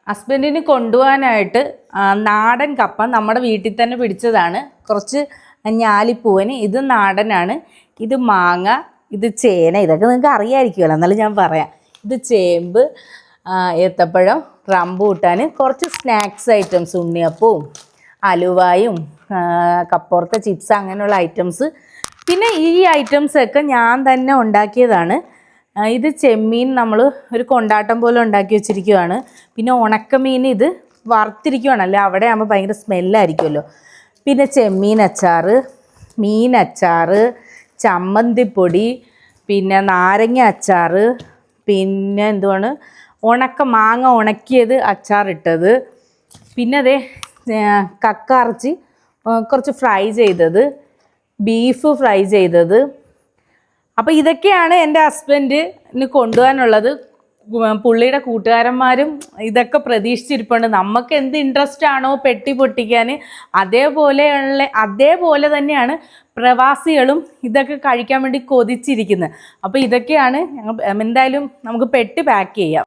ഹസ്ബൻഡിന് കൊണ്ടുപോകാനായിട്ട് നാടൻ കപ്പ നമ്മുടെ വീട്ടിൽ തന്നെ പിടിച്ചതാണ്. കുറച്ച് ഞാലിപ്പൂവന്, ഇത് നാടനാണ്. ഇത് മാങ്ങ, ഇത് ചേന, ഇതൊക്കെ നിങ്ങൾക്ക് അറിയാമായിരിക്കുമല്ലോ, എന്നാലും ഞാൻ പറയാം. ഇത് ചേമ്പ്, ഏത്തപ്പഴം, റംബൂട്ടാൻ, കുറച്ച് സ്നാക്സ് ഐറ്റംസ്, ഉണ്ണിയപ്പവും അലുവായും കപ്പോർത്ത ചിപ്സ്, അങ്ങനെയുള്ള ഐറ്റംസ്. പിന്നെ ഈ ഐറ്റംസൊക്കെ ഞാൻ തന്നെ ഉണ്ടാക്കിയതാണ്. ഇത് ചെമ്മീൻ നമ്മൾ ഒരു കൊണ്ടാട്ടം പോലെ ഉണ്ടാക്കി വെച്ചിരിക്കുകയാണ്. പിന്നെ ഉണക്കമീൻ ഇത് വറുത്തിരിക്കുകയാണല്ലേ, അവിടെ ആകുമ്പോൾ ഭയങ്കര സ്മെല്ലായിരിക്കുമല്ലോ. പിന്നെ ചെമ്മീൻ അച്ചാർ, മീൻ അച്ചാർ, ചമ്മന്തിപ്പൊടി, പിന്നെ നാരങ്ങ അച്ചാർ, പിന്നെ എന്തുവാണ് മാങ്ങ ഉണക്കിയത് അച്ചാറിട്ടത്, പിന്നെ അതേ കക്കയിറച്ചി കുറച്ച് ഫ്രൈ ചെയ്തത്, ബീഫ് ഫ്രൈ ചെയ്തത്. അപ്പോൾ ഇതൊക്കെയാണ് എൻ്റെ ഹസ്ബൻഡിന് കൊണ്ടുപോകാനുള്ളത്. പുള്ളിയുടെ കൂട്ടുകാരന്മാരും ഇതൊക്കെ പ്രതീക്ഷിച്ചിരിപ്പുണ്ട്. നമുക്ക് എന്ത് ഇൻട്രസ്റ്റ് ആണോ പെട്ടി പൊട്ടിക്കാൻ, അതേപോലെ തന്നെയാണ് പ്രവാസികളും ഇതൊക്കെ കഴിക്കാൻ വേണ്ടി കൊതിച്ചിരിക്കുന്നത്. അപ്പോൾ ഇതൊക്കെയാണ് ഞങ്ങൾ. എന്തായാലും നമുക്ക് പെട്ടി പാക്ക് ചെയ്യാം.